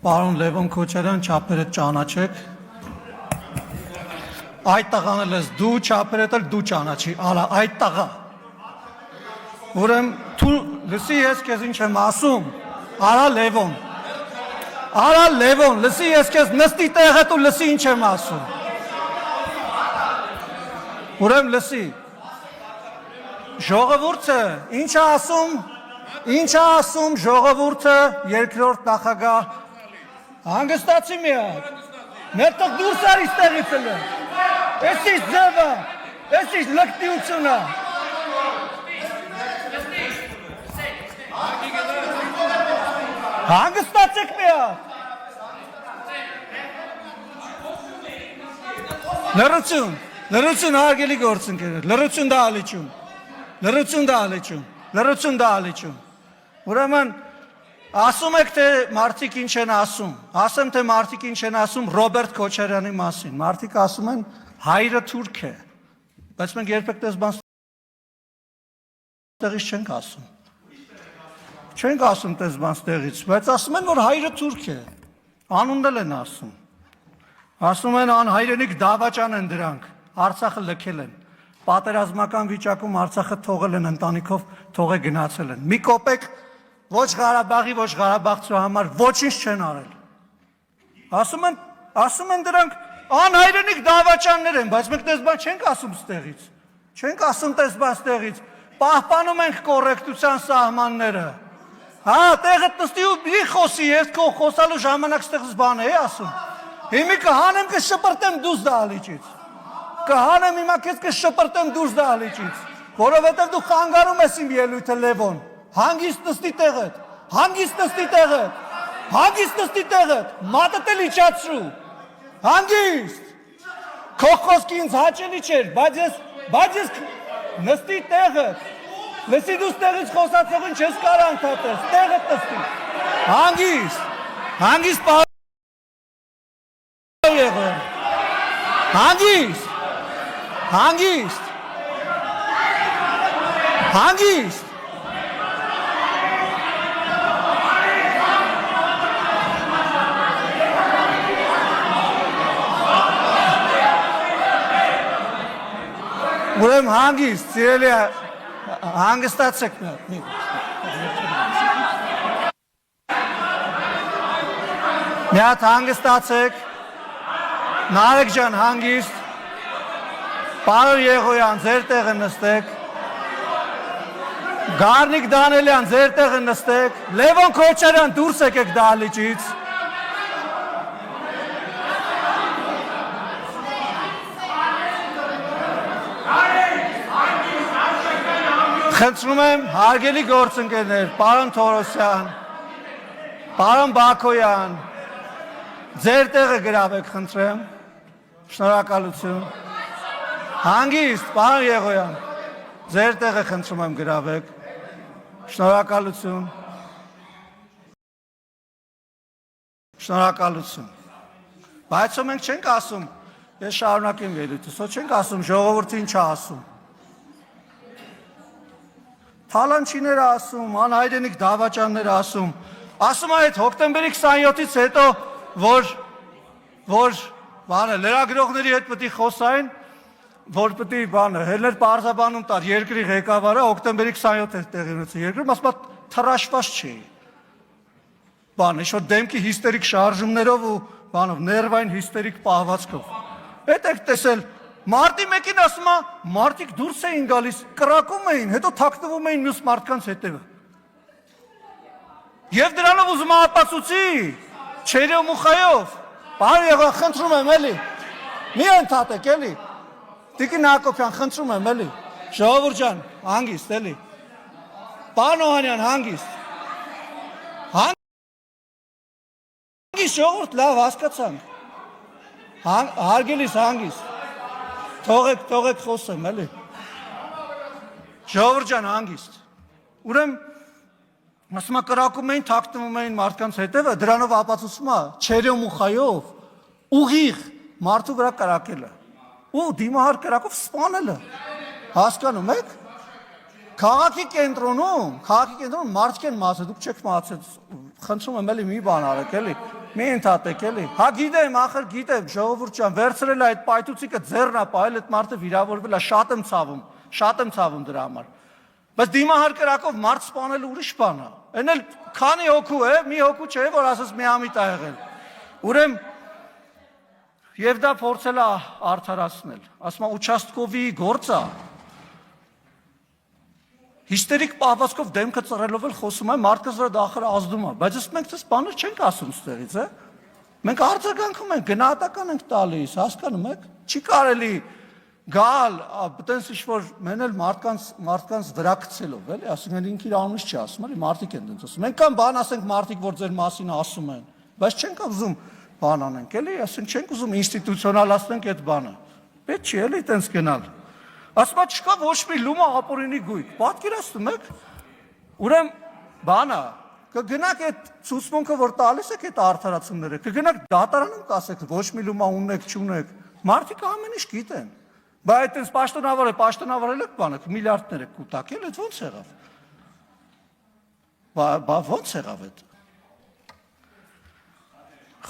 Պարոն Լևոն Քոչարյան, չափերը ճանաչեք։ Այդ տղան էլ ես դու, չափերդ էլ դու ճանաչի, ալա, այդ տղա։ Ուրեմն դու լսի ես քեզ ինչ եմ ասում։ Արա Լևոն, լսի ես քեզ նստի տեղը դու լսի ինչ եմ ասում։ Ուրեմն լսի։ Ժողովուրդը ինչ է ասում ժողովուրդը երկրորդ նախագահ հանգստացի միակ։ Ներտեղ դուրս արի ստեղից էլ։ Էսի ձևը, էսի լկտիությունը։ Հանգստացեք միակ։ Լրություն հարգելի գործընկերներ, լրություն դա ալիչում։ Ուրեմն ասում եք թե մարդիկ ինչ են ասում, ասեմ թե մարդիկ ինչ են ասում Ռոբերտ Քոչարյանի մասին, մարդիկ ասում են հայրը թուրք է, բայց մենք երբեք դες բան ստեղից չենք ասում, դες բան ստեղից, բայց ասում են որ հայրը թուրք է, անունն էլ են ասում են անհայրենիք դավաճան են դրանք, Արցախը լքել են, պատերազմական վիճակում Արցախը թողել են ընտանիքով, թողե գնացել են, մի կոպեկ ոչ Ղարաբաղի, ոչ Ղարաբաղցու համար ոչինչ չեն արել։ Ասում են դրանք անհայրենիք դավաճաններ են, բայց մենք դες բան չենք ասում ստեղից։ Չենք ասում դες բան ստեղից։ Պահպանում ենք կոռեկտության սահմանները։ Հա, տեղդ նստի ու մի խոսի, ես քո խոսալու ժամանակ ստեղից բան է ասում։ Հիմա կհանեմ կշպրտեմ դուրս դալիճից։ Կհանեմ հիմա քեզ կշպրտեմ դուրս դալիճից, որովհետև դու խանգարում ես իմ ելույթը Լևոն։ Հանգիստ նստի տեղդ, մատդ էլ իջացրու, հանգիստ, քո խոսքի ինձ հաճելի չէր, բայց ես նստի տեղդ, լսի դու ստեղից խոսացողին չես կար անդատես, տեղդ նստի, հանգիստ պարոն եղել, հանգիստ, Ուրեմն հանգիստ, սիրելի հանգստացեք մի հատ հանգստացեք, Նարեկ ջան հանգիստ, պարոն Եղոյան ձեր տեղը նստեք, Գառնիկ Դանելյան ձեր տեղը նստեք, Լևոն Քոչարյան դուրս եկեք դահլիճից, Խնդրում եմ հարգելի գործընկերներ, պարոն Թորոսյան, պարոն Բաքոյան, ձեր տեղը գրավեք, խնդրեմ, շնորհակալություն, հանգիստ, պարոն Եղոյան, ձեր տեղը խնդրում եմ գրավեք, շնորհակալություն, բայց մենք չենք ասում, ես շարունակեմ ելույթս, չենք ասում, ժողովուրդը ինչ է ասում, Թալանչիները ասում, անհայրենիք դավաճանները ասում այդ հոկտեմբերի 27-ից հետո, որ լրագրողների հետ պետք է խոսային, որ պետք է Հելներ պարզաբանում տար երկրի ղեկավարը հոկտեմբերի 27-ից տեղի ունեցել երկրում, ասում թրաշված չի, ինչ-որ դեմքի հիստերիկ շարժումներով ու ներվային հիստերիկ պահվածքով, հետ եք տեսել, Մարտի մեկին ասում է, մարդիկ դուրս էին գալիս, կրակում էին, հետո թաքնվում էին մյուս մարդկանց հետևը։ Եվ դրանով ուզում ապացուցի, չերյով մուխայով, պարոն Եղոյան, խնդրում եմ էլի, մի ընդհատեք էլի, Տիկին Հակոբյան, խնդրում եմ էլի, ժողովուրդ ջան, հանգիստ էլի, պարոն Օհանյան, հանգիստ, ժողովուրդ լավ հասկացանք, հարգելիս հանգիստ, Թողեք խոսեմ, էլի, ժողովուրդ ջան հանգիստ, ուրեմն, ասում է կրակում էին, թաքնվում էին մարդկանց հետևը, դրանով ապացուցում է, չերյո մուխայով, ուղիղ, մարդու վրա կրակելը, ու դիմահար կրակով սպանելը, հասկանում եք, Քաղաքի կենտրոնում մարդիկ են մացել, դուք չեք մացել, խնդրում եմ էլի մի բան արեք, էլի, մի ընդհատեք, էլի։ Հա գիտեմ, ախր գիտեմ, ժողովուրդ ջան, վերցրել է այդ պայթուցիկը ձեռն է պահել, այդ մարդը վիրավորվել է, շատ եմ ցավում դրա համար։ Բայց դիմահար կրակով մարդ սպանելը ուրիշ բան է։ Այն էլ քանի հոգու է, մի հոգու չէ, որ ասես միամիտ ա եղել։ Ուրեմն եւ դա փորձել է արդարացնել։ Ասում է ուչաստկովի գործը հիստերիկ պահվածքով դեմքը ծռելով էլ խոսում է, մարդկանց վրա դա ախր ազդում է, բայց մենք դες բաներ չենք ասում ստեղից, է։ Մենք արձագանքում ենք, գնահատական ենք տալիս, հասկանում եք։ Չի կարելի գալ, այտենց ինչ-որ մենել մարդկանց վրա գցելով, էլի, ասենք ինքն իր անունից չի ասում, էլի, մարդիկ են դենց ասում։ Մենք կան բան ասենք մարդիկ, որ ձեր մասին ասում են, բայց չենք ուզում բան անենք, էլի, ասենք չենք ուզում ինստիտուցիոնալացնենք այդ բանը։ Պետք չի էլի այտենց գնալ։ Ասում է չկա ոչ մի լումա ապօրինի գույք, պատկերացնում եք։ Ուրեմն բանը կգնաք այդ ցուցմունքը, որ տալիս եք այդ արդարացումները, կգնաք դատարանում կասեք ոչ մի լումա ունեք, չունեք։ Մարդիկ ամեն ինչ գիտեն։ Բայց այտենց պաշտոնավարել եք բանը, միլիարդներ եք կուտակել, այդ ո՞նց եղավ։ Բա ո՞նց եղավ այդ։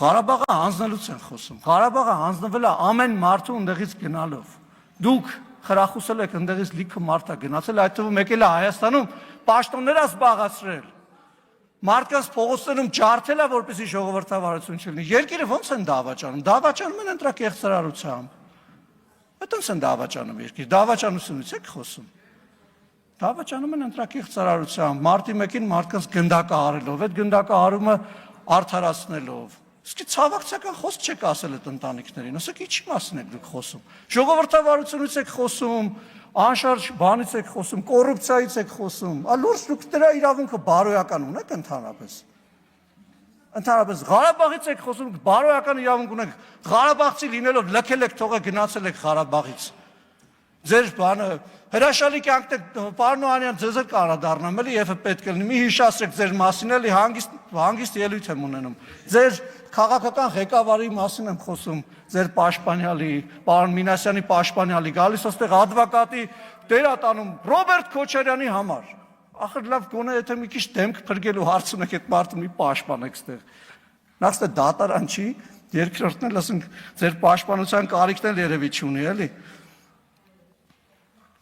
Ղարաբաղը հանձնելուց են խոսում։ Ղարաբաղը հանձնվել է ամեն մարդու ընդեղից գնալով։ Դուք խրախուսել եք ընդեղից լիքը մարդ է գնացել, այդ թվում եկել է Հայաստանում պաշտոններ է զբաղացրել։ Մարդկանց փողոցներում ջարդել է, որպեսզի ժողովրդավարություն չլինի։ Երկիրը ո՞նց են դավաճանում։ Դավաճանում են ընտրակեղծարարությամբ։ Այդպես են դավաճանում երկիր։ Դավաճանությունից եք խոսում։ Դավաճանում են ընտրակեղծարարությամբ, մարտի մեկին մարդկանց գնդակահարելով, այդ գնդակահարումը արդարացնելով։ Իսկ ցավակցական խոսք չեք ասել այդ ընտանիքներին, ասեք ինչի մասին եք դուք խոսում։ Ժողովրդավարությունից եք խոսում, անշարժ բանից եք խոսում, կոռուպցիայից եք խոսում։ Լուրջ դուք դրա իրավունքը բարոյական ունեք ընդհանրապես։ Ընդհանրապես Ղարաբաղից եք խոսում, բարոյական իրավունք ունեք։ Ղարաբաղցի լինելով լքել եք, թողը գնացել եք Ղարաբաղից։ Ձեր բանը հրաշալի կյանք պարոն Օհանյան ձեզ էլ կարա դառնամ, էլի եւ պետք է լինի։ Մի հիշացրեք ձեր մասին, էլի հանգիստ ելույթ եմ ունենում։ Ձեր քաղաքական ղեկավարի մասին եմ խոսում, ձեր պաշտպանյալի, պարոն Մինասյանի պաշտպանյալի, գալիս այստեղ advocate-ի դերատանում Ռոբերտ Քոչարյանի համար։ Ախր լավ գոնե եթե մի քիչ դեմք փրկելու հարց ունեք այդ մարդը մի պաշտպանեք այստեղ։ Նախ դե դատարան չի, երկրորդն էլ ասենք ձեր պաշտպանության կարիքն էլ երևի չունի, էլի։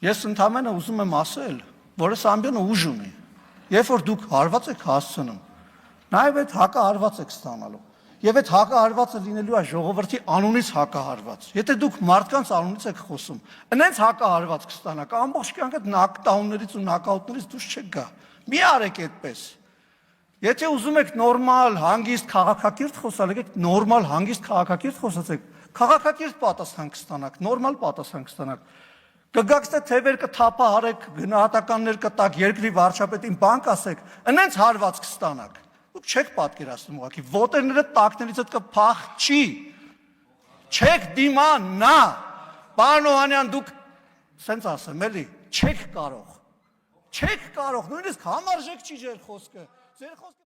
Ես ընդհանրապես ուզում եմ ասել, որ այս ամբյոնը ուժ ունի։ Երբ որ դուք հարված եք հասցնում, նաև այդ հակահարված եք ստանալու։ Եվ այդ հակահարվածը լինելու է ժողովրդի անունից հակահարված։ Եթե դուք մարդկանց անունից եք խոսում, այնց հակահարված կստանաք, ամբողջ կյանքը նոկդաուններից ու նոկաուտներից դուրս չեք գա։ Մի արեք այդպես։ Եթե ուզում եք նորմալ, հանգիստ քաղաքակիրթ խոսալ, եկեք նորմալ, հանգիստ քաղաքակիրթ խոսացեք, քաղաքակիրթ պատասխան կստանաք, նորմալ պատասխան կստանաք։ Կգաք թե թևեր կթափահարեք, գնահատականներ կտակ, երկրի վարչապետին բան կասեք, այնց հարված կստանաք։ Դուք չեք պատկերացնում ուղղակի, ոտերները տակներից հետ կփախչի։ Չեք դիմանա։ Պարոն Օհանյան, դուք սենց ասեմ, էլի, չեք կարող։ Չեք կարող, նույնիսկ համարժեք չի ձեր խոսքը։ Ձեր խոսքը